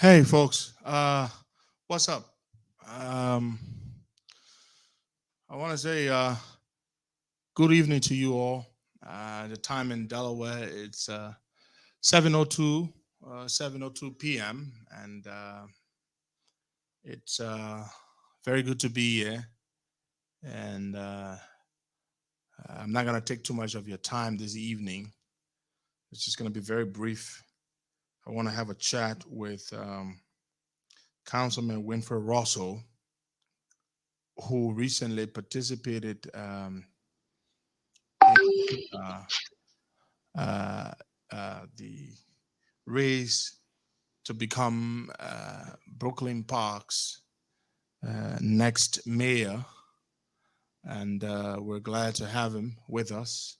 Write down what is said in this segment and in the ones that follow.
Hey, folks. What's up? Um, I want to say good evening to you all. The time in Delaware, it's 7:02, 7:02 p.m., and it's very good to be here. And I'm not going to take too much of your time this evening. It's just going to be very brief. I want to have a chat with Councilman Wynfred Russell, who recently participated in uh, the race to become Brooklyn Park's next mayor. And we're glad to have him with us.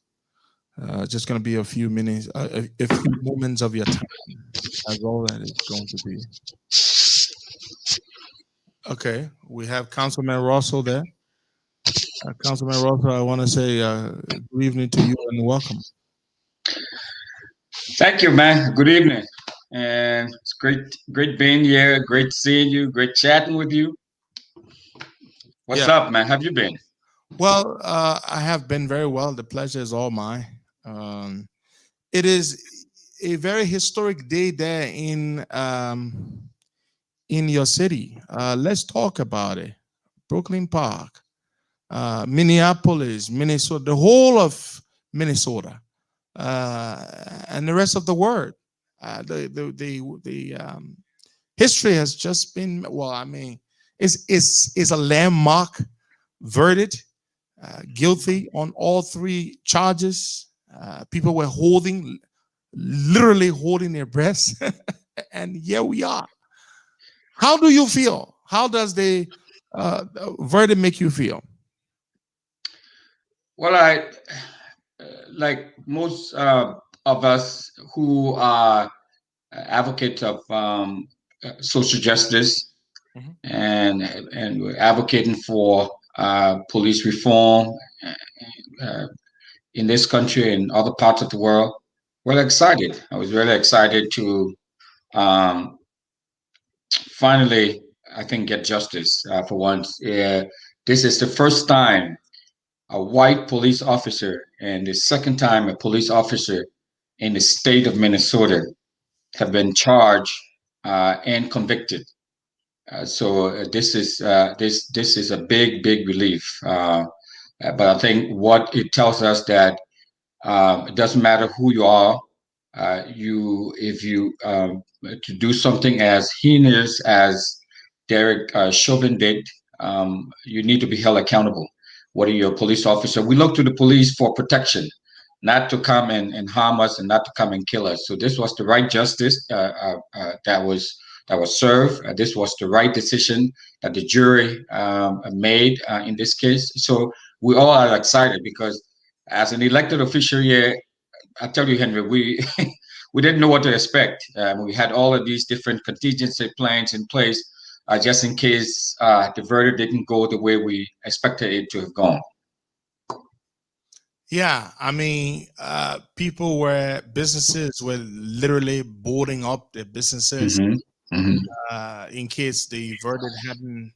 Just going to be a few minutes, a few moments of your time. That's all that it's going to be. Okay, we have Councilman Russell there. Councilman Russell, I want to say good evening to you and welcome. Thank you, man. Good evening. And it's great being here. Great seeing you. Great chatting with you. What's Yeah. up, man? Have you been? Well, I have been very well. The pleasure is all mine. It is a very historic day there in your city. Let's talk about it. Brooklyn Park, Minneapolis, Minnesota, the whole of Minnesota, and the rest of the world. The history has just been well. I mean, it's a landmark verdict. Guilty on all three charges. People were literally holding their breaths, and here we are. How do you feel? How does the verdict make you feel? Well, like most of us who are advocates of social justice Mhm. and we're advocating for police reform uh, in this country and other parts of the world, well excited. I was really excited to um, finally, I think, get justice for once. This is the first time a white police officer and the second time a police officer in the state of Minnesota have been charged and convicted. This is a big relief. But I think what it tells us that it doesn't matter who you are. You if you to do something as heinous as Derek Chauvin did, you need to be held accountable. Whether you're a police officer, we look to the police for protection, not to come and harm us and not to come and kill us. So this was the right justice that was served. This was the right decision that the jury made in this case. So we all are excited because as an elected official here, I tell you, Henry, we we didn't know what to expect. We had all of these different contingency plans in place just in case the verdict didn't go the way we expected it to have gone. Yeah, I mean, businesses were literally boarding up their businesses Hmm. Hmm. in case the verdict hadn't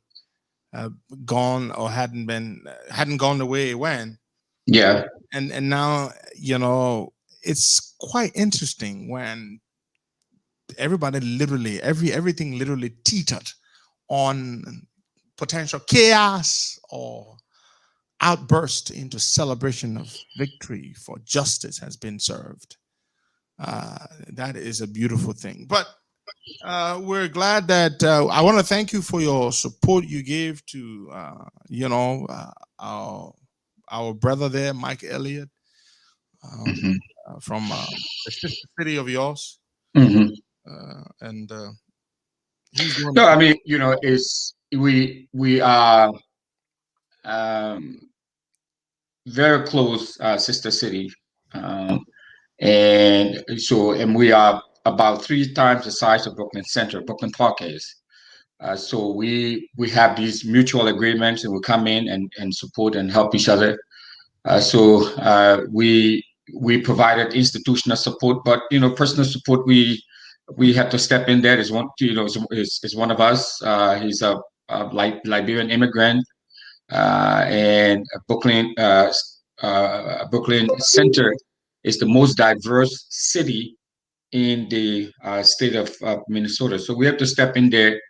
uh, gone or hadn't gone the way it went. Yeah. And now it's quite interesting when everybody literally everything literally teetered on potential chaos or outburst into celebration of victory for justice has been served. That is a beautiful thing. But we're glad that I want to thank you for your support you gave to our brother there, Mike Elliott, um, Hmm. from the sister city of yours, Hmm. and he's doing No, a I mean, is we are um, very close sister city, um, and we are about three times the size of Brooklyn Center, Brooklyn Park is. So we have these mutual agreements, and we come in and support and help each other. We provided institutional support, but personal support we have to step in there. Is one, is one of us. He's a Liberian immigrant, and Brooklyn Center is the most diverse city in the state of Minnesota. So we have to step in there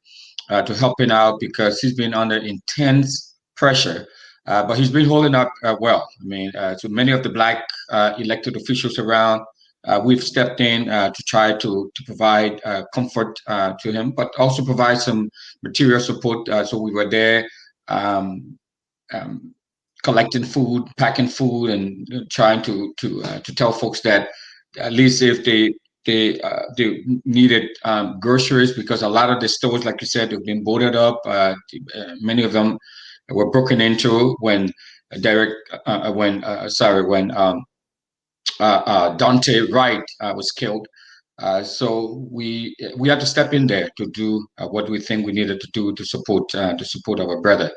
to help him out because he's been under intense pressure. But he's been holding up well. I mean, so many of the black elected officials around, we've stepped in to try to provide comfort to him, but also provide some material support. So we were there um, um, collecting food, packing food, and trying to tell folks that at least if they needed groceries, because a lot of the stores, like you said, have been boarded up. Many of them were broken into when Derek, when Dante Wright was killed. So we had to step in there to do what we think we needed to do to support our brother.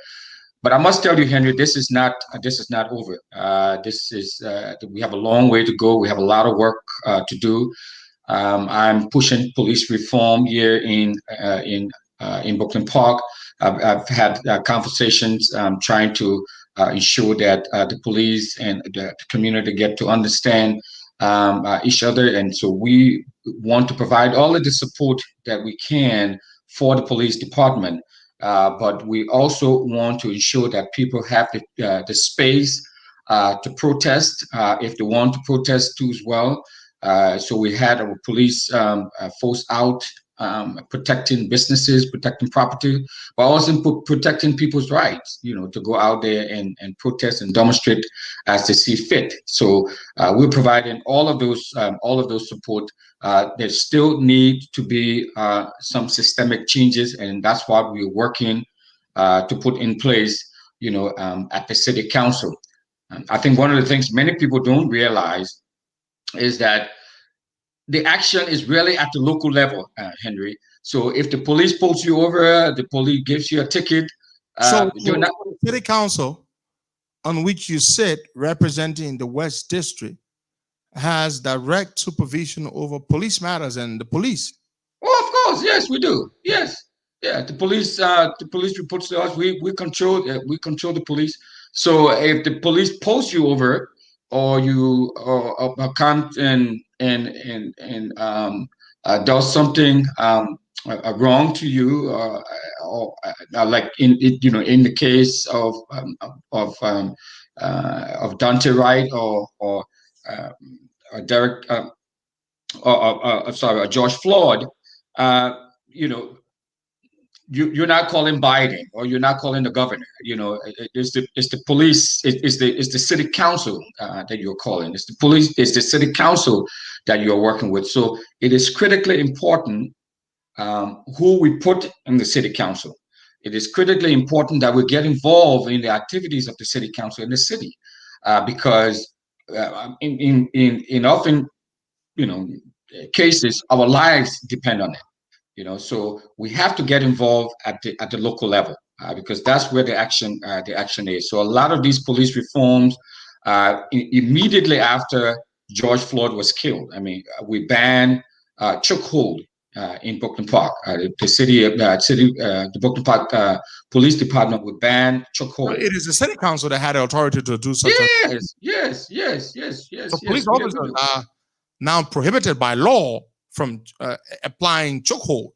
But I must tell you, Henry, this is not over. This is we have a long way to go. We have a lot of work to do. I'm pushing police reform here in Brooklyn Park. I've had conversations trying to ensure that the police and the community get to understand each other, and so we want to provide all of the support that we can for the police department. But we also want to ensure that people have the space to protest if they want to protest too as well. So we had our police force out protecting businesses, protecting property, but also protecting people's rights, to go out there and protest and demonstrate as they see fit. So we're providing all of those support. There still need to be some systemic changes, and that's what we're working to put in place, at the city council. I think one of the things many people don't realize is that the action is really at the local level, Henry. So if the police pulls you over, the police gives you a ticket, you're not. The city council on which you sit, representing the West District, has direct supervision over police matters and the police. Oh, of course, yes, we do. Yes, yeah. The police reports to us. We control the police. So if the police pulls you over, or you or can't and does something wrong to you, or like in the case of Dante Wright uh, or Derek sorry, George Floyd, uh, you know, you're not calling Biden or you're not calling the governor. It's the police, it's the city council that you're calling. It's the police, it's the city council that you're working with. So it is critically important who we put in the city council. It is critically important that we get involved in the activities of the city council in the city, because in often you know cases our lives depend on it. So we have to get involved at the local level, because that's where the action is. So a lot of these police reforms, immediately after George Floyd was killed, I mean, we banned chokehold in Brooklyn Park. The Brooklyn Park Police Department would ban chokehold. It is the city council that had the authority to do such. Yes. So police officers are now prohibited by law from applying chokehold.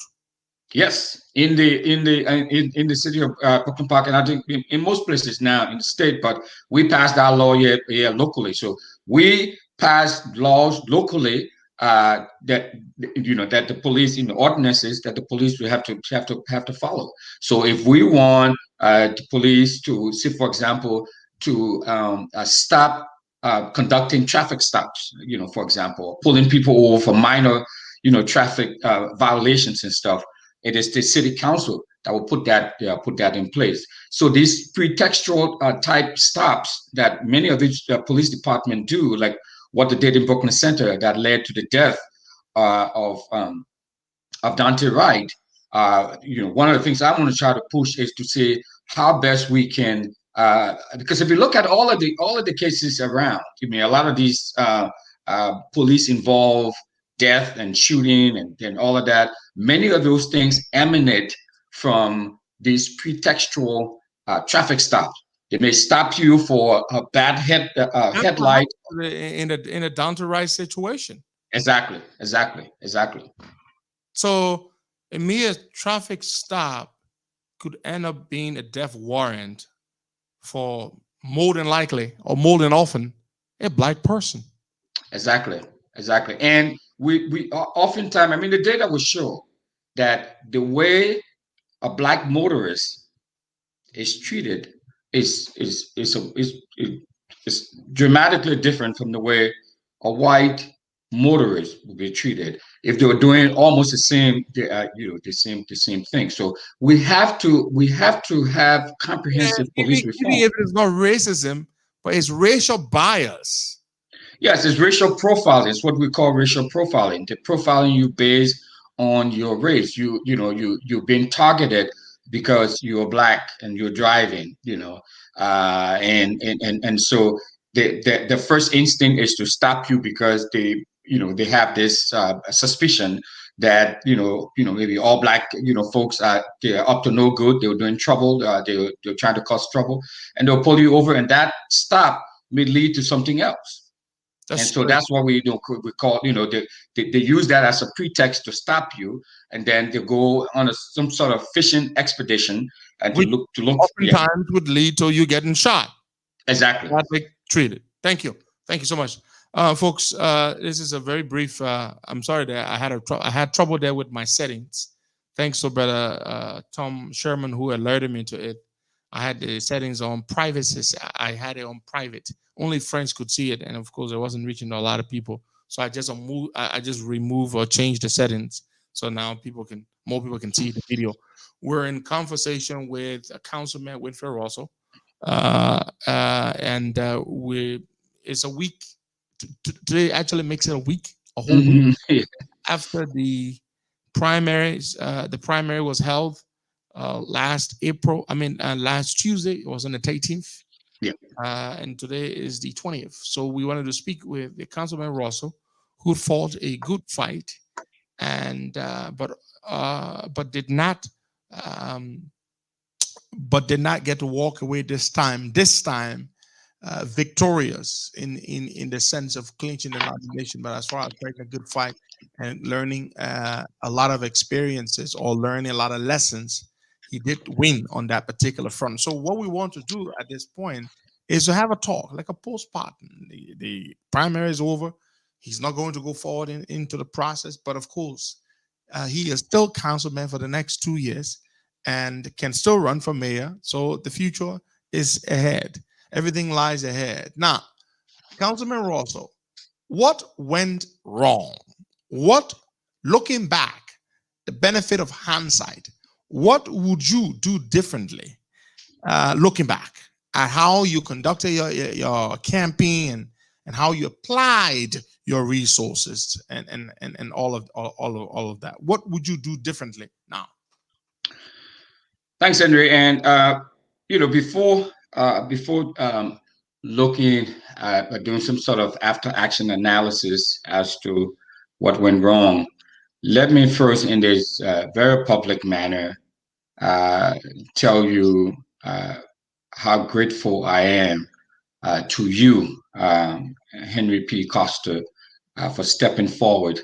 Yes, in the city of Brooklyn Park, and I think in most places now in the state. But we passed our law here locally. So we passed laws locally that that the police, in the ordinances, that the police will have to follow. So if we want the police to see, for example, to stop conducting traffic stops, for example, pulling people over for minor traffic violations and stuff, it is the city council that will put that in place. So these pretextual type stops that many of these police departments do, like what they did in Brooklyn Center, that led to the death of Dante Wright. One of the things I want to try to push is to see how best we can, because if you look at all of the cases around, a lot of these police involved death and shooting and all of that, many of those things emanate from these pretextual traffic stops. They may stop you for a bad That's what headlight. happens in a down to right situation. Exactly, exactly, exactly, So a mere traffic stop could end up being a death warrant for more than likely or more than often a black person. exactly, exactly. And we oftentimes, I mean, the data will show that the way a black motorist is treated is dramatically different from the way a white motorist would be treated if they were doing almost the same, the same thing. So we have to have Yeah, comprehensive police even reform. if it's not racism, but it's racial bias. Yes, it's racial profiling. It's what we call racial profiling. The profiling you based on your race. You've been targeted because you're black and you're driving. And so the first instinct is to stop you because they have this suspicion that maybe all black folks are they're up to no good. They're doing trouble. They're trying to cause trouble, and they'll pull you over, and that stop may lead to something else. And That's so true. that's what we call, they use that as a pretext to stop you, and then they go on some sort of fishing expedition and Which yeah, oftentimes would lead to you getting shot, exactly. badly treated. Thank you. Thank you so much. Folks, this is a very brief. I'm sorry that I had trouble there with my settings. Thanks to brother Tom Sherman who alerted me to it. I had the settings on privacy. I had it on private. Only friends could see it, and of course, I wasn't reaching to a lot of people. So I just remove or change the settings so now more people can see the video. We're in conversation with Councilman Wynfred Russell, and we it's a week. Today actually makes it a week, a whole week Hmm. after the primaries. The primary was held last April. I mean, last Tuesday. It was on the 18th, Yeah. and today is the 20th. So we wanted to speak with the Councilman Russell, who fought a good fight, and but did not. Um, but did not get to walk away this time. This time, victorious in the sense of clinching the nomination. But as far as fighting a good fight and learning a lot of experiences or learning a lot of lessons, he did win on that particular front. So what we want to do at this point is to have a talk, like a postpartum. The primary is over. He's not going to go forward into the process, but of course, he is still councilman for the next 2 years and can still run for mayor. So the future is ahead. Everything lies ahead. Now, Councilman Russell, what went wrong? What, looking back, the benefit of hindsight, what would you do differently looking back at how you conducted your campaign and how you applied your resources and all of that? What would you do differently now? Thanks, Henry. And before looking at doing some sort of after action analysis as to what went wrong, let me first, in this very public manner, uh, tell you how grateful I am to you, Henry P. Costa, for stepping forward.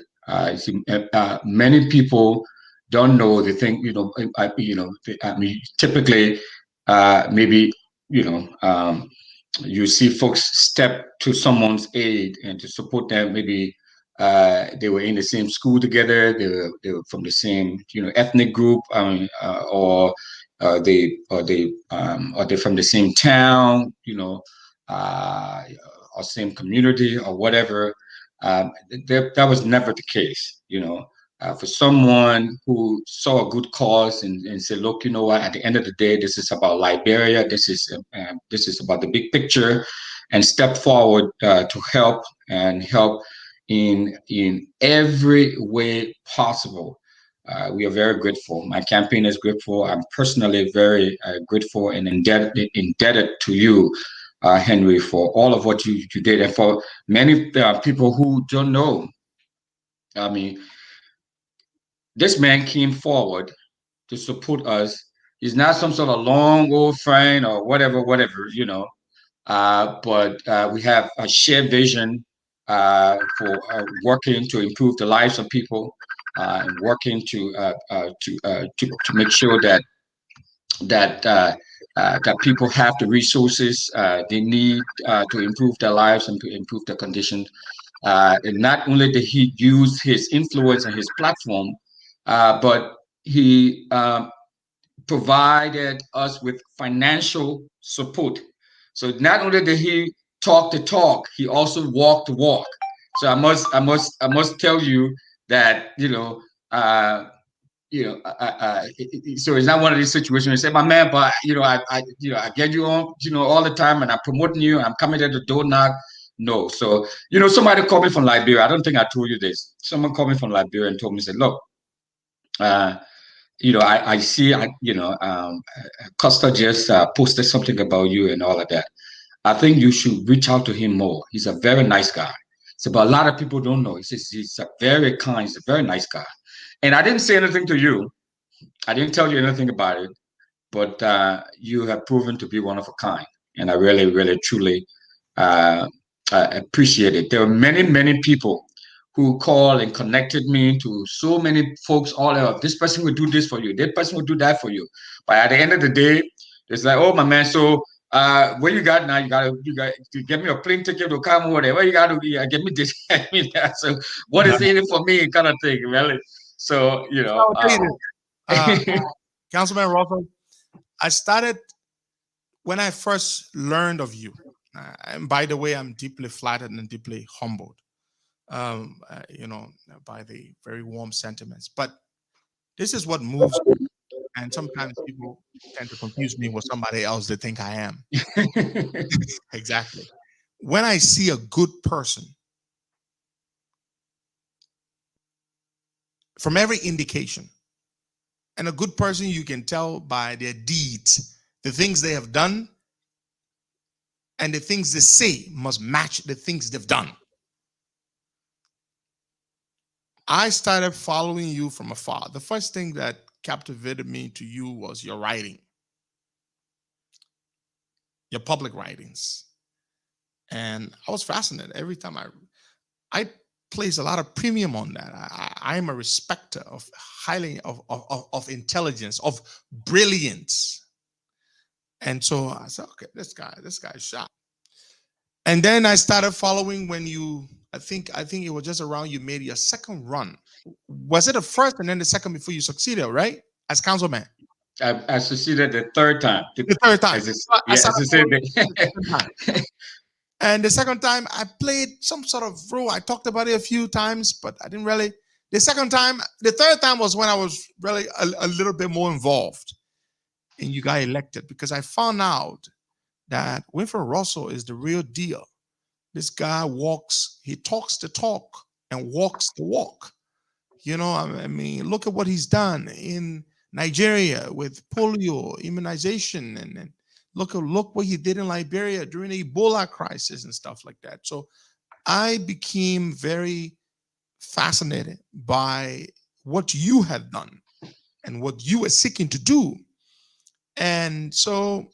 Many people don't know. They think, I mean, typically, maybe, you know, um, you see folks step to someone's aid and to support them. Maybe they were in the same school together. They were from the same ethnic group, or they're from the same town, uh, or same community or whatever. That was never the case. For someone who saw a good cause and said, look, you know what, at the end of the day, this is about Liberia. This is about the big picture, and step forward to help in every way possible. We are very grateful. My campaign is grateful. I'm personally very grateful and indebted to you, Henry, for all of what you did, and for many people who don't know I mean, this man came forward to support us. He's not some sort of long old friend or whatever, whatever. But we have a shared vision for working to improve the lives of people and working to make sure that people have the resources they need to improve their lives and to improve their conditions. And not only did he use his influence and his platform, but he provided us with financial support. So not only did he talk the talk, he also walked the walk. So I must tell you that so it's not one of these situations where you say, my man, but I get you on, all the time, and I'm promoting you. I'm coming at the door knock. No, so somebody called me from Liberia. I don't think I told you this. Someone called me from Liberia and told me, said, look, uh, I see, Costa just posted something about you and all of that. I think you should reach out to him more. He's a very nice guy. So, but a lot of people don't know. He's a very kind, he's a very nice guy. And I didn't say anything to you. I didn't tell you anything about it, but you have proven to be one of a kind. And I really, really, truly uh, appreciate it. There are many, many people who call and connected me to so many folks all over. This person will do this for you. That person will do that for you. But at the end of the day, it's like, oh my man, so what you got now? You got to get me a plane ticket to come over there. What you got to get me this, get me that. So what is in it for me, kind of thing, really. So I'll tell you this, uh, Councilman Russell. I started when I first learned of you. And by the way, I'm deeply flattered and deeply humbled, by the very warm sentiments. But this is what moves me. And sometimes people tend to confuse me with somebody else they think I am. Exactly. When I see a good person, from every indication, and a good person you can tell by their deeds, the things they have done, and the things they say must match the things they've done. I started following you from afar. The first thing that captivated me to you was your writing, your public writings. And I was fascinated every time I place a lot of premium on that. I am a respecter of highly of intelligence, of brilliance. And so I said, okay, this guy's sharp. And then I started following when you, I think it was just around you made your second run. Was it the first and then the second before you succeeded, right? As councilman. I succeeded the third time. The third time. I said And the second time I played some sort of role. I talked about it a few times, but I didn't really. The third time was when I was really a little bit more involved. And you got elected because I found out that Wynfred Russell is the real deal. This guy he talks the talk and walks the walk. I mean, look at what he's done in Nigeria with polio immunization, and look what he did in Liberia during the Ebola crisis and stuff like that. So I became very fascinated by what you had done and what you were seeking to do. And so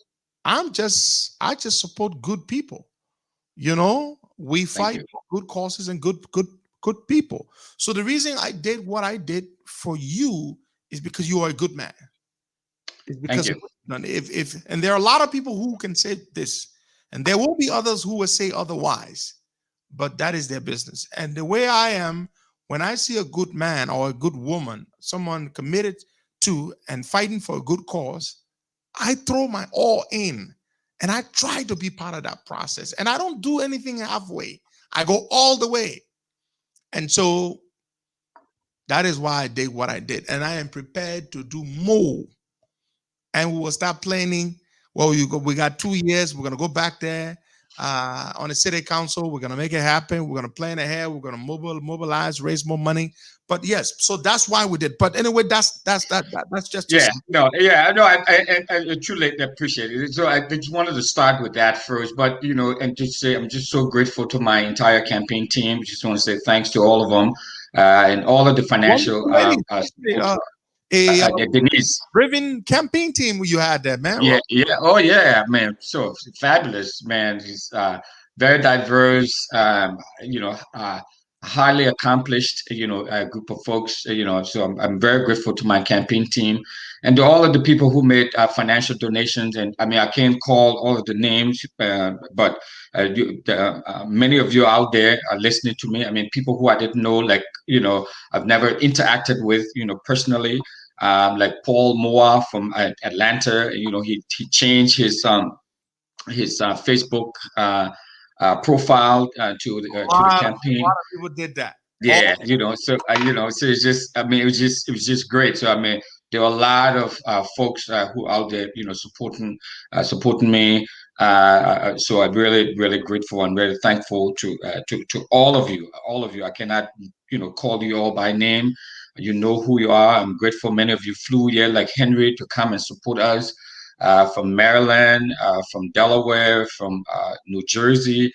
I just support good people. We fight for good causes and good people. So the reason I did what I did for you is because you are a good man. It's because and there are a lot of people who can say this, and there will be others who will say otherwise, but that is their business. And the way I am, when I see a good man or a good woman, someone committed to and fighting for a good cause, I throw my all in. And I try to be part of that process. And I don't do anything halfway. I go all the way. And so that is why I did what I did. And I am prepared to do more. And we will start planning. Well, we got 2 years. We're going to go back there on the city council. We're going to make it happen. We're going to plan ahead. We're going to mobilize, raise more money. But yes, so that's why we did. But anyway, that's just I truly appreciate it. So I just wanted to start with that first, but and just say I'm just so grateful to my entire campaign team. Just want to say thanks to all of them. and all of the financial Wonderful lady. folks, A Denise. driven campaign team you had there, man. Yeah, yeah, oh yeah, man. So fabulous, man. He's very diverse, highly accomplished, group of folks, So I'm very grateful to my campaign team and to all of the people who made financial donations. And I mean, I can't call all of the names, but many of you out there are listening to me. I mean, people who I didn't know, like, I've never interacted with, personally, like Paul Moa from Atlanta. He changed his Facebook profile to the A campaign. lot of people did that. Yeah, so it's just, I mean, it was just great. So I mean, there were a lot of folks who out there, supporting me. So I'm really, really grateful and really thankful to all of you. I cannot, call you all by name. You know who you are. I'm grateful. Many of you flew here, like Henry, to come and support us from Maryland, from Delaware, from New Jersey,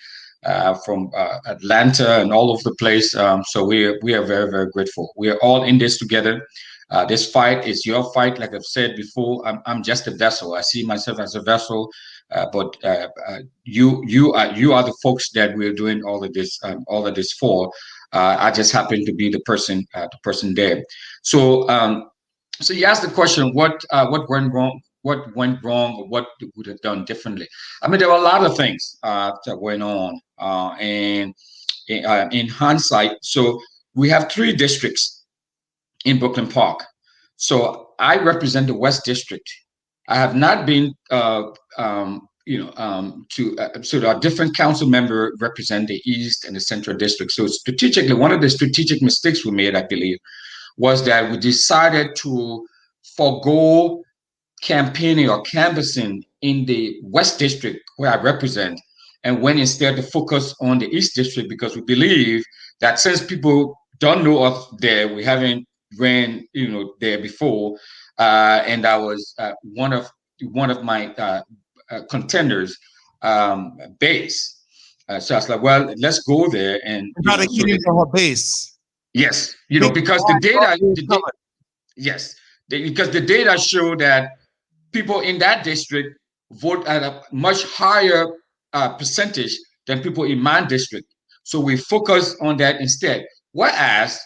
from Atlanta, and all over the place. So we are very, very grateful. We are all in this together. This fight is your fight. Like I've said before, I'm just a vessel. I see myself as a vessel, but you are the folks that we're doing all of this for. I just happen to be the person there. So so you asked the question, what went wrong? What went wrong, or what would have done differently? I mean, there were a lot of things that went on, and in hindsight, so we have three districts in Brooklyn Park. So I represent the West District. I have not been, to so our different council member represent the East and the Central District. So strategically, one of the strategic mistakes we made, I believe, was that we decided to forego campaigning or canvassing in the West District where I represent, and went instead to focus on the East District because we believe that since people don't know us there, we haven't ran, there before, and I was one of my contenders, base. So I was like, well, let's go there, and And try to so eat into her base. yes, Make because the data, covered. yes, because the data show that people in that district vote at a much higher percentage than people in my district. So we focus on that instead. Whereas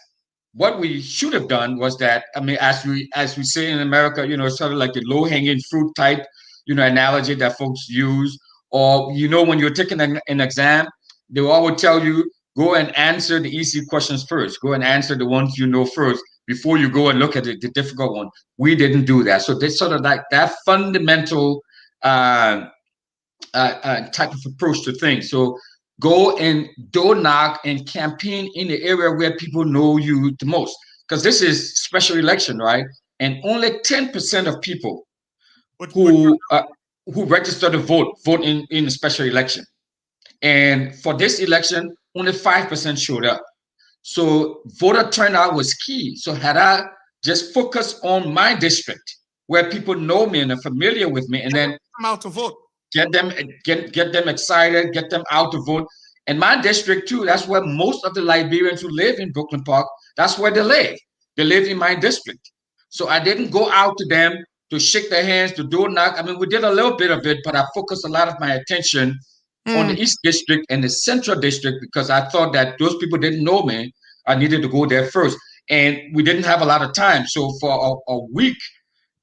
what we should have done was that, I mean, as we say in America, sort of like the low hanging fruit type, analogy that folks use, or when you're taking an exam, they will always tell you go and answer the easy questions first. Go and answer the ones you know first before you go and look at the difficult one. We didn't do that. So this sort of like that fundamental type of approach to things. So go and door knock and campaign in the area where people know you the most. Because this is special election, right? And only 10% of people What who register to vote in a special election. And for this election, only 5% showed up. So voter turnout was key. So had I just focused on my district where people know me and are familiar with me, and then come out to vote? get them excited, get them out to vote. And my district too, that's where most of the Liberians who live in Brooklyn Park, that's where they live. They live in my district. So I didn't go out to them to shake their hands, to door knock. I mean, we did a little bit of it, but I focused a lot of my attention on the East District and the Central District because I thought that those people didn't know me. I needed to go there first. And we didn't have a lot of time. So for a week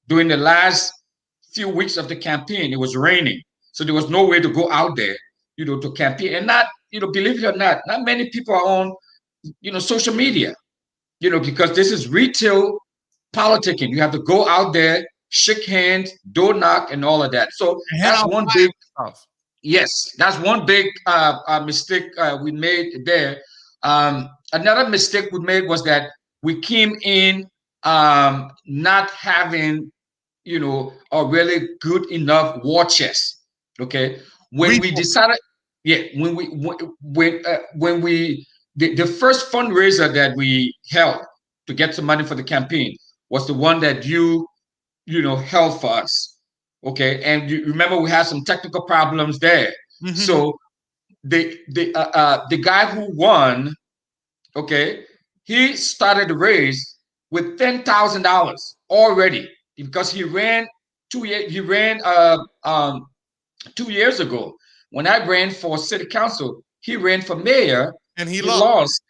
during the last few weeks of the campaign, it was raining. So there was no way to go out there, to campaign. And not, believe it or not many people are on, social media, because this is retail politicking. You have to go out there, shake hands, door knock, and all of that. So Hand that's out one big, stuff. yes, that's one big mistake we made there. Another mistake we made was that we came in not having, a really good enough war chest. Okay, when we decided, yeah, when we the first fundraiser that we held to get some money for the campaign was the one that held for us. Okay, and you remember we had some technical problems there. So the guy who won, okay, he started the race with $10,000 already because he ran 2 years. He ran 2 years ago when I ran for city council. He ran for mayor. And he He lost. lost,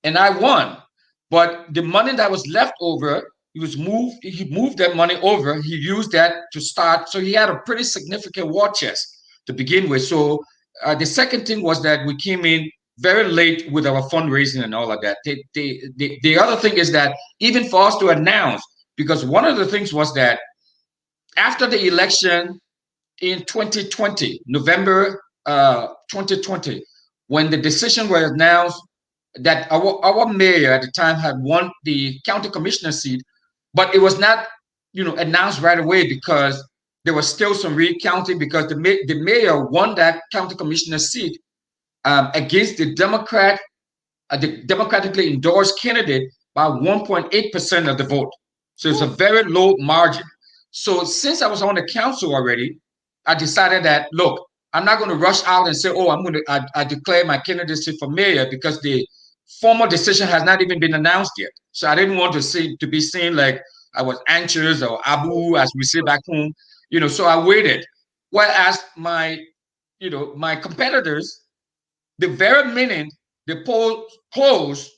and I won. But the money that was left over, he was moved. He moved that money over. He used that to start. So he had a pretty significant war chest to begin with. So the second thing was that we came in very late with our fundraising and all of that. The other thing is that even for us to announce, because one of the things was that after the election in 2020, November 2020, when the decision was announced that our mayor at the time had won the county commissioner seat, but it was not, announced right away because there was still some recounting because the mayor won that county commissioner seat against the democratically endorsed candidate by 1.8% of the vote. So it's a very low margin. So since I was on the council already, I decided that, look, I'm not going to rush out and say, oh, I declare my candidacy for mayor because the formal decision has not even been announced yet. So I didn't want to be seen like I was anxious or abu, as we say back home, so I waited. Whereas my competitors, the very minute the poll closed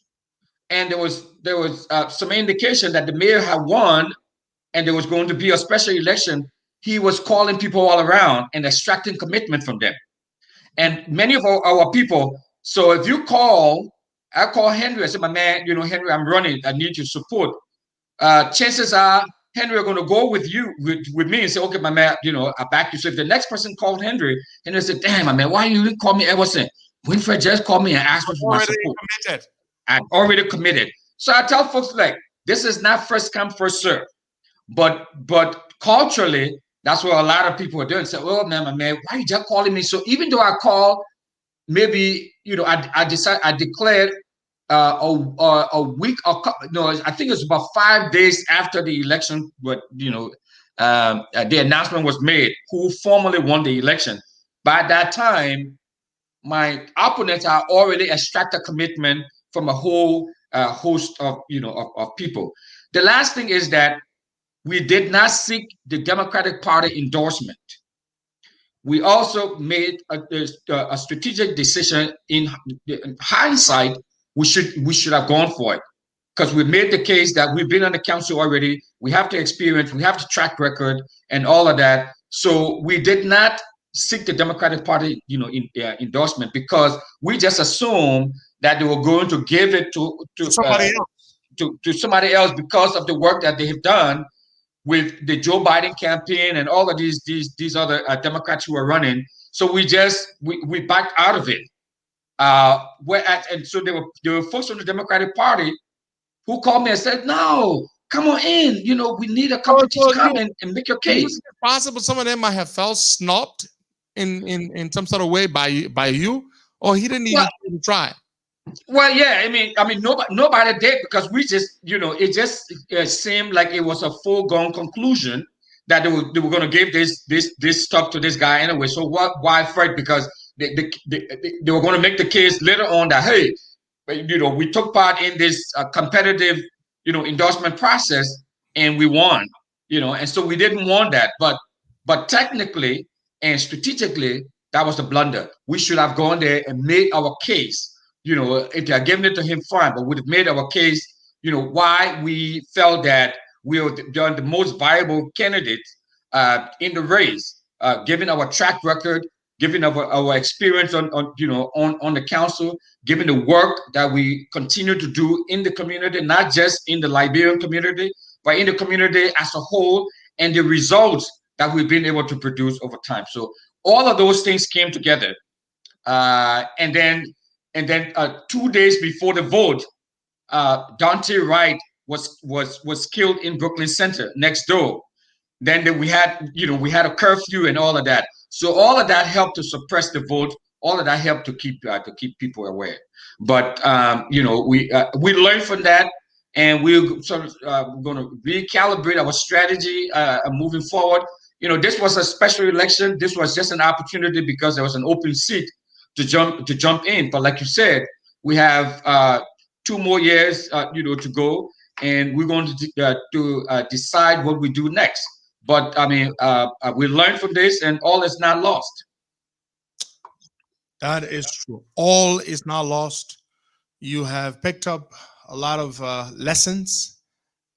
and there was some indication that the mayor had won and there was going to be a special election, he was calling people all around and extracting commitment from them. And many of our people, so if you I call Henry, I said, my man, Henry, I'm running, I need your support. Chances are Henry are going to go with you, with me and say, okay, my man, I back you. So if the next person called Henry said, damn, my man, why you didn't call me ever since? Wynfred just called me and asked me for my support. Committed. I'm already committed. So I tell folks like, this is not first come, first serve. But culturally, that's what a lot of people are doing. Say, well, man, my man, why are you just calling me? So even though I call, maybe I declared a week or no, I think it's about 5 days after the election, but the announcement was made who formally won the election. By that time, my opponents are already extracted commitment from a whole host of people. The last thing is that we did not seek the Democratic Party endorsement. We also made a strategic decision. In hindsight, we should have gone for it because we made the case that we've been on the council already. We have the experience, we have the track record, and all of that. So we did not seek the Democratic Party, endorsement because we just assumed that they were going to give it to Somebody else. to somebody else because of the work that they have done with the Joe Biden campaign and all of these other Democrats who are running. So we backed out of it. And so there were folks from the Democratic Party who called me and said, "No, come on in. We need a competition. Come and make your case." Is it possible some of them might have felt snubbed in some sort of way by you, or he didn't even try? Well, yeah, I mean, nobody did because we just, it just seemed like it was a foregone conclusion that they were going to give this stuff to this guy anyway. So why fight? Because they were going to make the case later on that, hey, we took part in this competitive, endorsement process and we won, and so we didn't want that. But technically and strategically, that was a blunder. We should have gone there and made our case. If they had given it to him, fine, but we'd have made our case, why we felt that we were the most viable candidates in the race, given our track record, given our experience on the council, given the work that we continue to do in the community, not just in the Liberian community, but in the community as a whole, and the results that we've been able to produce over time. So all of those things came together. And then 2 days before the vote, Dante Wright was killed in Brooklyn Center next door. Then we had a curfew and all of that. So all of that helped to suppress the vote. All of that helped to keep people aware. But we learned from that, and we're sort of going to recalibrate our strategy moving forward. This was a special election. This was just an opportunity because there was an open seat to jump in. But like you said, we have 2 more years, to go, and we're going to decide what we do next. But I mean, we learn from this, and all is not lost. That is true. All is not lost. You have picked up a lot of lessons,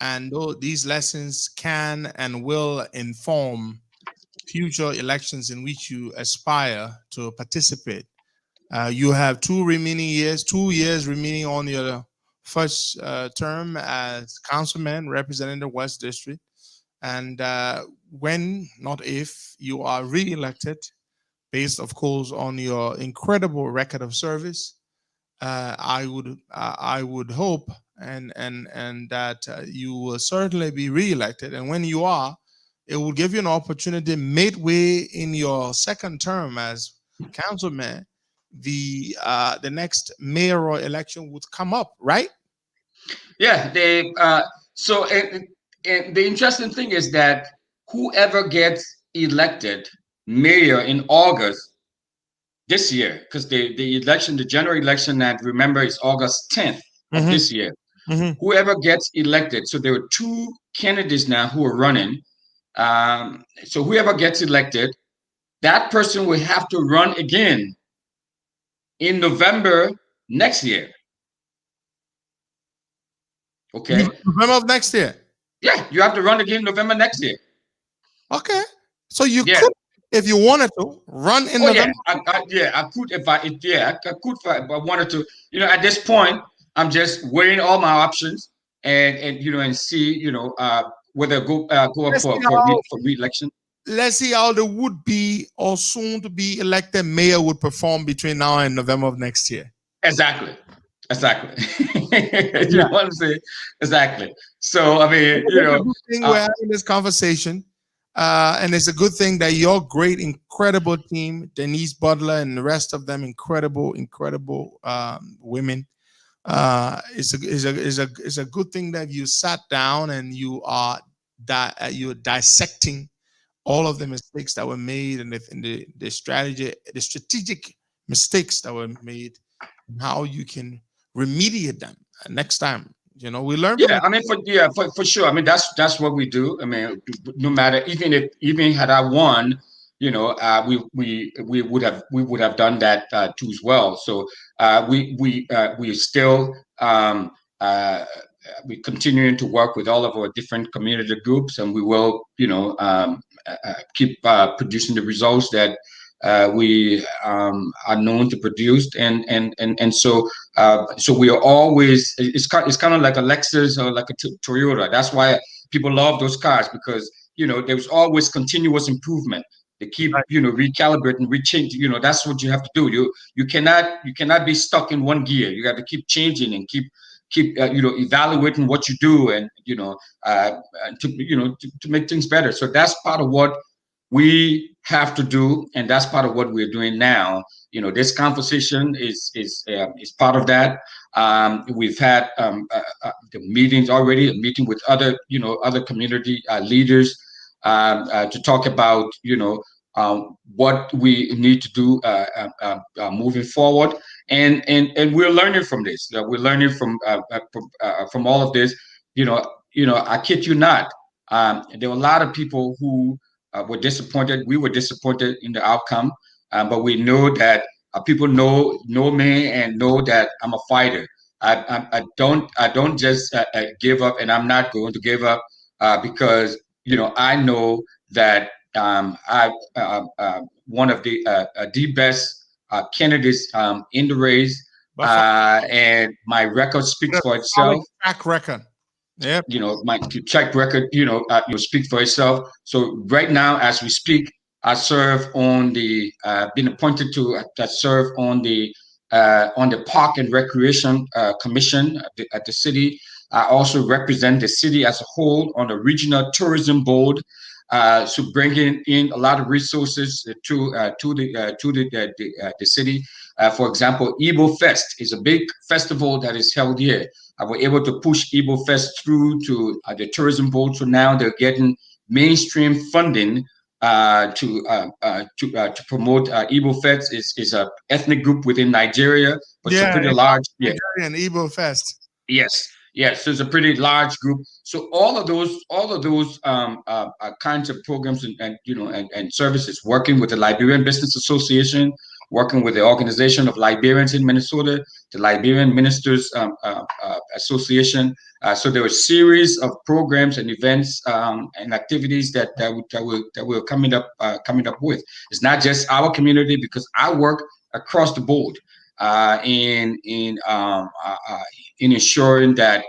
and these lessons can and will inform future elections in which you aspire to participate. You have 2 years remaining on your first term as councilman representing the West District. And when, not if, you are re-elected, based, of course, on your incredible record of service, I would hope and that you will certainly be re-elected. And when you are, it will give you an opportunity midway in your second term as councilman. The next mayoral election would come up, right? Yeah, they. So, and the interesting thing is that whoever gets elected mayor in August this year, because the election, the general election, that remember is August 10th of Mm-hmm. this year. Mm-hmm. Whoever gets elected, so there are two candidates now who are running. So whoever gets elected, that person will have to run again in November next year. Okay. November of next year. Yeah, you have to run again November next year. Okay. So you Yeah. could, if you wanted to, run in Oh November. yeah, I could if I yeah, I could if I wanted to. At this point, I'm just weighing all my options and see whether go up Let's see for re-election. let's see how the would be or soon to be elected mayor would perform between now and November of next year. Exactly. You know what I'm saying? Exactly. So I mean, It's a good thing we're having this conversation. And it's a good thing that your great, incredible team, Denise Butler and the rest of them, incredible women. It's a good thing that you sat down and you're dissecting all of the mistakes that were made and the strategic mistakes that were made, and how you can remediate them next time. We learn from Yeah, it. I mean, for sure. I mean, that's what we do. I mean, no matter, even had I won, we would have done that too as well. So we still we continuing to work with all of our different community groups, and we will keep producing the results that we are known to produce, and so we are always. It's kind of like a Lexus or like a Toyota. That's why people love those cars, because there's always continuous improvement. They keep recalibrating, rechange. That's what you have to do. You cannot be stuck in one gear. You got to keep changing and keep evaluating what you do, and to make things better. So that's part of what we have to do, and that's part of what we're doing now. This conversation is part of that. We've had the meetings already, a meeting with other community leaders to talk about what we need to do moving forward, and we're learning from this. We're learning from all of this. I kid you not. There were a lot of people who were disappointed. We were disappointed in the outcome, but we know that people know me and know that I'm a fighter. I don't just give up, and I'm not going to give up because I know that I one of the best candidates in the race, and my record speaks for itself. Track record. Yeah. My track record, speak for itself. So right now, as we speak, I serve on the been appointed to serve on the Park and Recreation Commission at the city. I also represent the city as a whole on the Regional Tourism Board. So bringing in a lot of resources to the city. For example, Igbo Fest is a big festival that is held here. I was able to push Igbo Fest through to the tourism board, so now they're getting mainstream funding to promote Igbo Fest is a ethnic group within Nigeria, but it's a Yeah, pretty large. Yeah. Nigerian Igbo Fest. Yes, yes. So it's a pretty large group. So all of those kinds of programs and services, working with the Liberian Business Association, working with the Organization of Liberians in Minnesota, the Liberian Ministers Association. So there were a series of programs and events and activities that we're coming up with. It's not just our community, because I work across the board uh, in in um, uh, uh, in ensuring that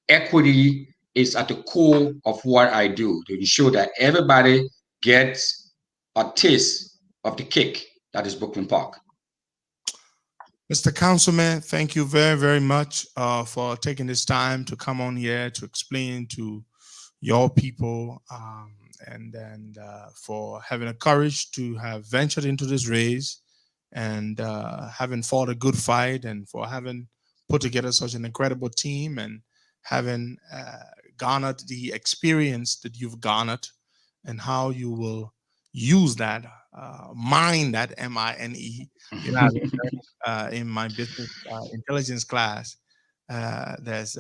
equity is at the core of what I do, to ensure that everybody gets a taste of the cake that is Brooklyn Park. Mr. Councilman, thank you very, very much for taking this time to come on here to explain to your people, and for having the courage to have ventured into this race, and having fought a good fight, and for having put together such an incredible team, and having garnered the experience that you've garnered, and how you will use that, mine, that MINE. You know, I've learned, in my business intelligence class, there's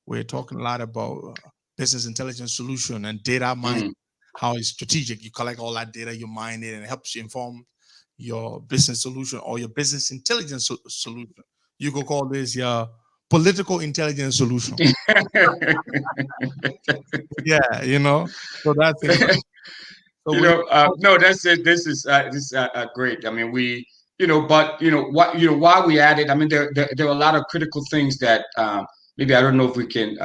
we're talking a lot about business intelligence solution and data mining, Mm. how it's strategic. You collect all that data, you mine it, and it helps you inform your business solution or your business intelligence solution. You could call this your political intelligence solution. Yeah, So that's incredible. So we No, that's it. This is great. I mean, but why we added. I mean, there are a lot of critical things that maybe I don't know if we can,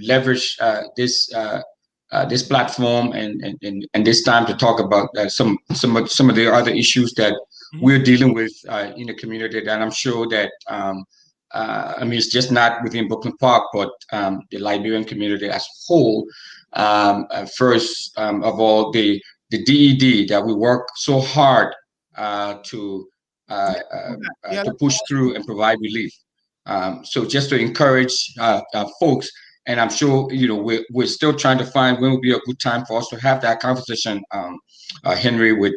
leverage this platform and this time to talk about some of the other issues that Mhm. we're dealing with in the community. That I'm sure that I mean, it's just not within Brooklyn Park, but the Liberian community as a whole. First of all, the DED that we work so hard to Yeah, to push through and provide relief. So just to encourage folks, and I'm sure we're still trying to find when would be a good time for us to have that conversation, Henry, with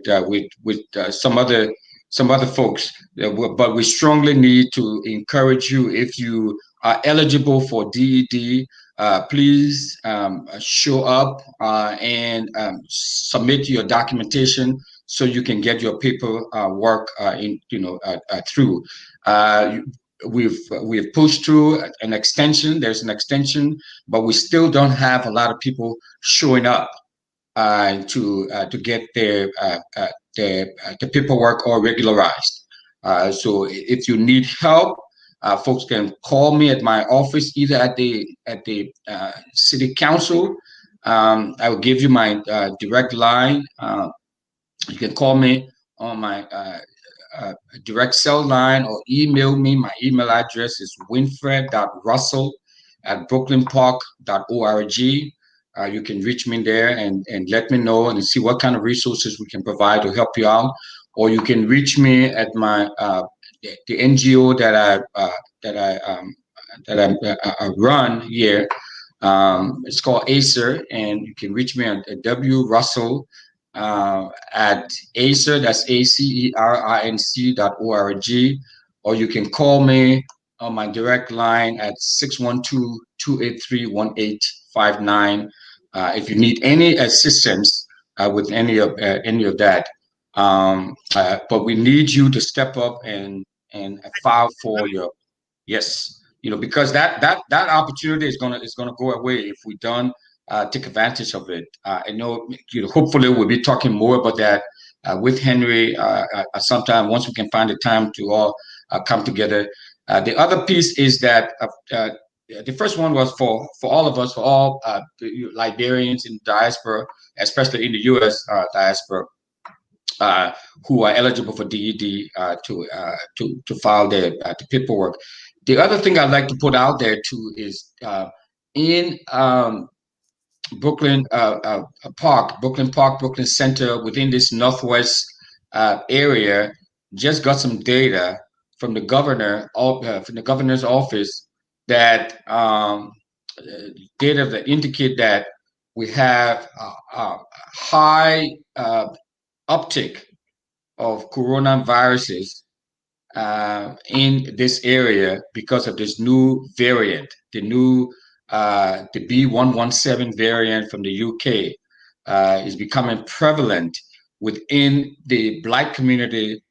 some other folks. But we strongly need to encourage you, if you are eligible for DED, please show up and submit your documentation so you can get your paper work through. Uh, we've pushed through an extension. There's an extension, but we still don't have a lot of people showing up to get the paperwork all regularized. So if you need help, folks can call me at my office, either at the city council. I will give you my direct line. You can call me on my uh, direct cell line, or email me. My email address is winfred.russell@brooklynpark.org. You can reach me there and let me know and see what kind of resources we can provide to help you out. Or you can reach me at my the NGO that I run here. It's called Acer, and you can reach me at W Russell at Acer, that's ACERINC.org, or you can call me on my direct line at 612-283-1859 if you need any assistance with any of that. But we need you to step up and file for your. Yes, because that opportunity is gonna go away if we don't take advantage of it. I know, hopefully we'll be talking more about that with Henry sometime, once we can find the time to all come together. The other piece is that the first one was for all of us, for all Liberians in diaspora, especially in the U.S. Diaspora, uh, who are eligible for DED to file the paperwork. The other thing I'd like to put out there too is in Brooklyn Brooklyn Park, Brooklyn Center, within this Northwest area, just got some data from from the governor's office, that data that indicate that we have a high uptick of coronaviruses in this area because of this new variant, the B.1.1.7 variant from the UK is becoming prevalent within the Black community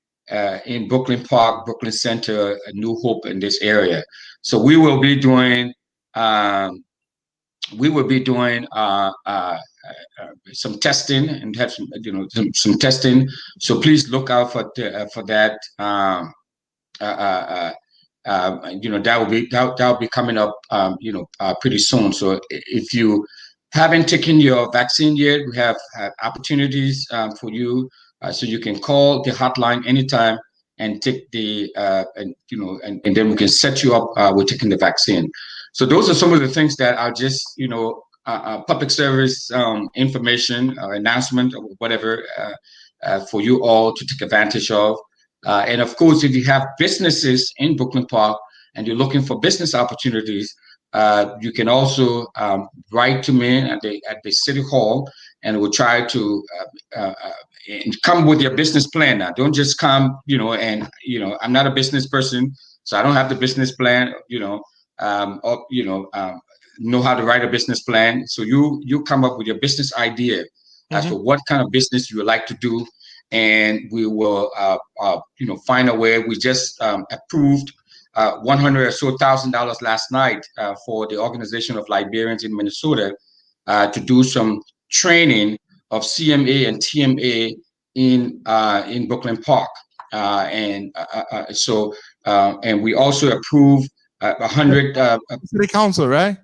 in Brooklyn Park, Brooklyn Center, New Hope in this area. So um, we will be doing some testing and have some, some testing. So please look out for that. That will be coming up, pretty soon. So if you haven't taken your vaccine yet, we have opportunities for you, so you can call the hotline anytime and take and then we can set you up with taking the vaccine. So those are some of the things that are just public service information or announcement or whatever for you all to take advantage of. And of course, if you have businesses in Brooklyn Park and you're looking for business opportunities, you can also write to me at the city hall, and we'll try to come with your business plan. Now, don't just come, I'm not a business person, so I don't have the business plan, know how to write a business plan. So you come up with your business idea as to what kind of business you would like to do, and we will find a way. We just approved $100,000 last night for the Organization of Librarians in Minnesota to do some training of CMA and TMA in Brooklyn Park, and we also approved 100. City council, right?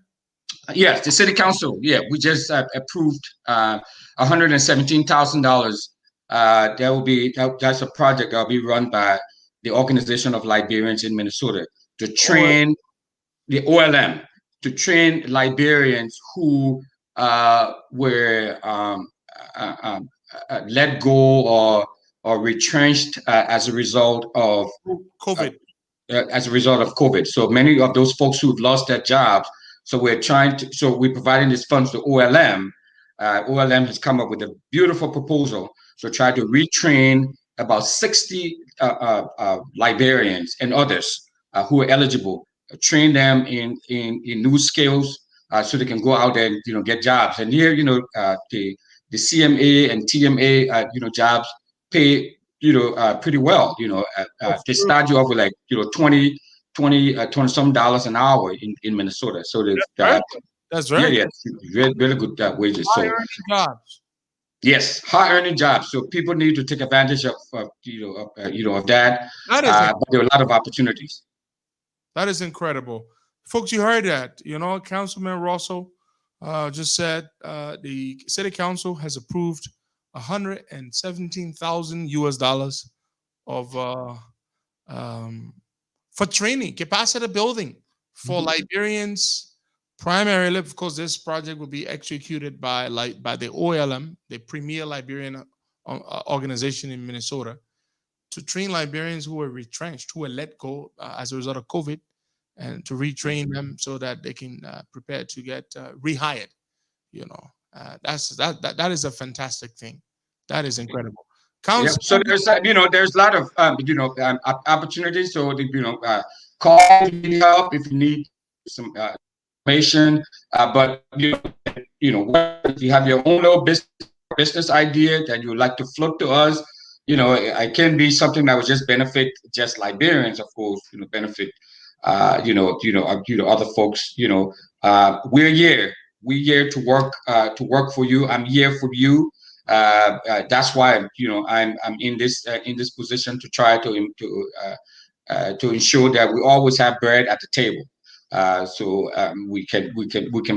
Yes, the city council. Yeah, we just approved $117,000. That's a project that will be run by the Organization of Librarians in Minnesota to train the OLM, to train librarians who were let go or retrenched as a result of COVID. So many of those folks who've lost their jobs. So we're providing these funds to OLM. OLM has come up with a beautiful proposal to try to retrain about 60 librarians and others who are eligible, train them in new skills so they can go out there and get jobs. And here, the CMA and TMA jobs pay pretty well. They start you off with like 20 some dollars an hour in Minnesota. So that's right. Yeah, really good wages. High earning jobs. Yes, high earning jobs. So people need to take advantage of that. But there are a lot of opportunities. That is incredible, folks. You heard that. Councilman Russell just said the city council has approved $117,000 of for training, capacity building for librarians, primarily. Of course, this project will be executed by the OLM, the premier librarian organization in Minnesota, to train librarians who were retrenched, who were let go as a result of COVID, and to retrain them so that they can prepare to get rehired. That is a fantastic thing. That is incredible. So there's there's a lot of opportunities. So call if you need help, if you need some information. But if you have your own little business idea that you would like to float to us, it can be something that would just benefit just librarians, of course. Benefit other folks. We're here. We're here to work for you. I'm here for you. That's why I'm in this position to try to ensure that we always have bread at the table, so we can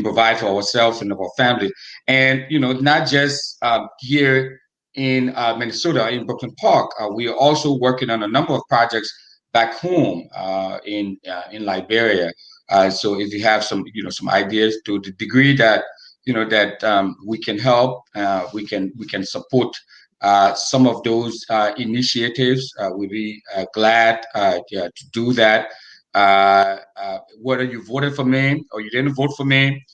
provide for ourselves and our family, and not just here in Minnesota, in Brooklyn Park. We are also working on a number of projects back home in Liberia. So if you have some ideas, to the degree that we can help, we can support some of those initiatives. We'd be glad to do that. Whether you voted for me or you didn't vote for me,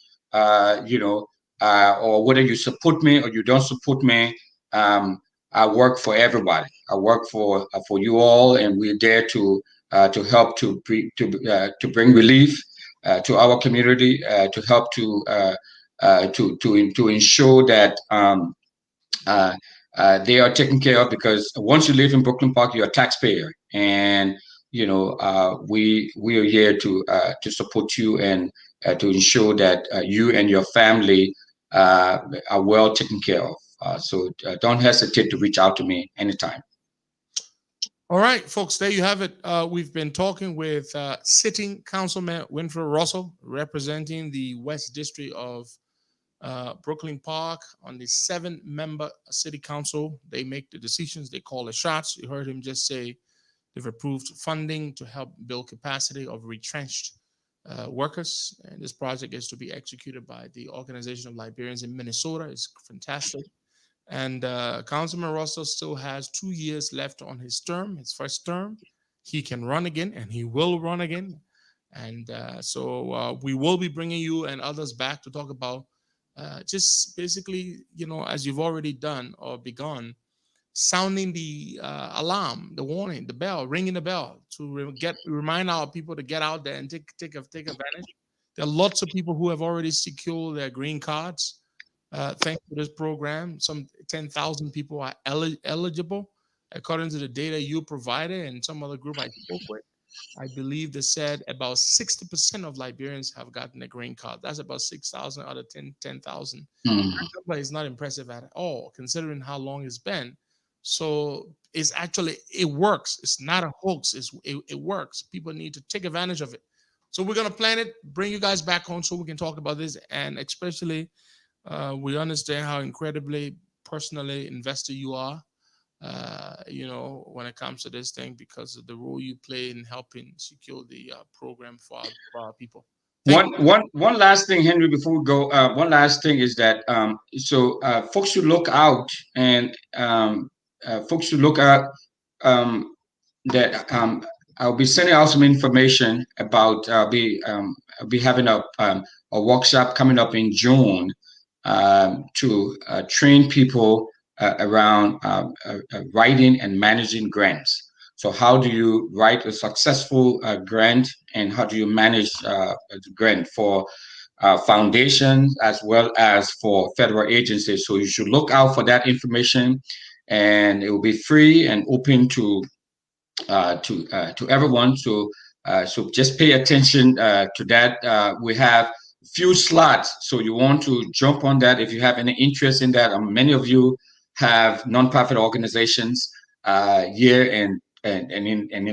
or whether you support me or you don't support me, I work for everybody. I work for you all, and we're there to help to bring relief to our community, to help to ensure that uh, they are taken care of. Because once you live in Brooklyn Park, you're a taxpayer, and we are here to support you and to ensure that you and your family are well taken care of. So don't hesitate to reach out to me anytime. All right, folks, there you have it. We've been talking with sitting councilman Wynfred Russell, representing the West District of Brooklyn Park on the 7-member city council. They make the decisions, they call the shots. You heard him just say they've approved funding to help build capacity of retrenched workers. And this project is to be executed by the Organization of Liberians in Minnesota. It's fantastic. And Councilman Russell still has 2 years left on his term, his first term. He can run again, and he will run again. And so we will be bringing you and others back to talk about just basically, as you've already done or begun, sounding the alarm, the warning, the bell, ringing the bell to remind our people to get out there and take advantage. There are lots of people who have already secured their green cards. Thanks to this program, some 10,000 people are eligible, according to the data you provided and some other group I spoke with. I believe they said about 60% of Liberians have gotten a green card. That's about 6,000 out of 10,000. That number is not impressive at all, considering how long it's been. So it works. It's not a hoax. It works. People need to take advantage of it. So we're going to plan it, bring you guys back on so we can talk about this. And especially, we understand how incredibly personally invested you are, when it comes to this thing, because of the role you play in helping secure the program for our people. One last thing, Henry, before we go. One last thing is that folks should look out, and folks should look out that I'll be sending out some information about. I'll be having a workshop coming up in June to train people around writing and managing grants. So how do you write a successful grant, and how do you manage the grant for foundations as well as for federal agencies? So you should look out for that information, and it will be free and open to everyone. So just pay attention to that. We have few slots, so you want to jump on that if you have any interest in that. Many of you have nonprofit organizations here in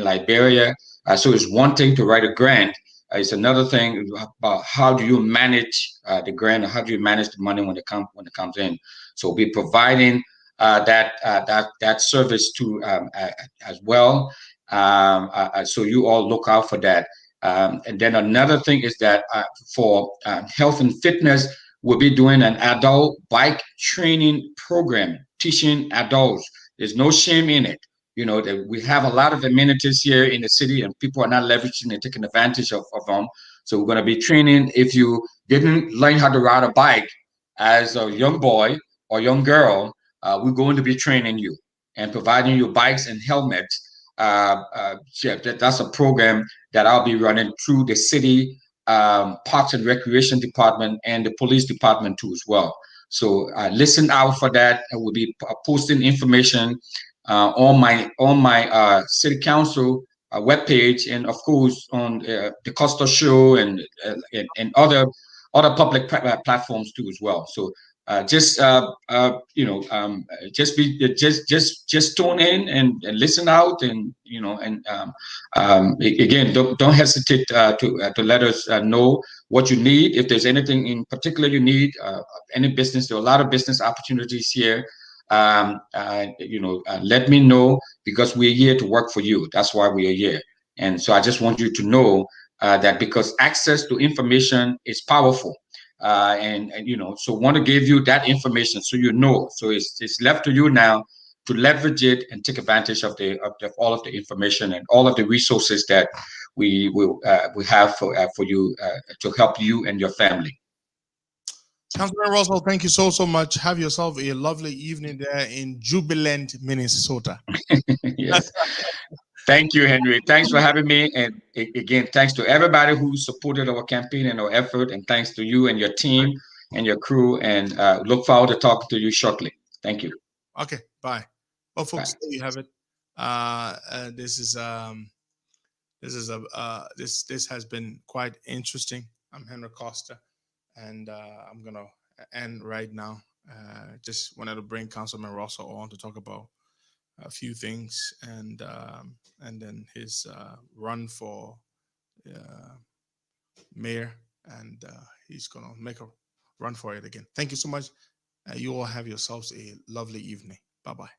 Liberia. So it's one thing to write a grant. It's another thing about how do you manage the grant, or how do you manage the money when it comes in. So we'll be providing that service to as well. So you all look out for that. And then another thing is that for health and fitness, we'll be doing an adult bike training program, teaching adults. There's no shame in it. That we have a lot of amenities here in the city, and people are not leveraging and taking advantage of them. So we're going to be training. If you didn't learn how to ride a bike as a young boy or young girl, we're going to be training you and providing you bikes and helmets. That's a program that I'll be running through the city Parks and Recreation Department and the police department too as well. So listen out for that. I will be posting information on my city council webpage, and of course on the Costa Show and other public platforms too as well. So just just tune in and listen out, and again, don't hesitate to let us know what you need. If there's anything in particular you need, any business, there are a lot of business opportunities here. Let me know, because we're here to work for you. That's why we are here. And so I just want you to know that, because access to information is powerful. So want to give you that information so so it's left to you now to leverage it and take advantage of all of the information and all of the resources that we have for you to help you and your family. Councilman Russell, thank you so much. Have yourself a lovely evening there in jubilant Minnesota. Yes. Thank you, Henry. Thanks for having me. And again, thanks to everybody who supported our campaign and our effort. And thanks to you and your team and your crew. And look forward to talking to you shortly. Thank you. Okay, bye. Well, folks, Bye. there you have it. This has been quite interesting. I'm Henry Costa, and I'm gonna end right now. Just wanted to bring Councilman Russell on to talk about a few things, and then his run for uh, mayor, and he's gonna make a run for it again. Thank you so much. You all have yourselves a lovely evening. Bye bye.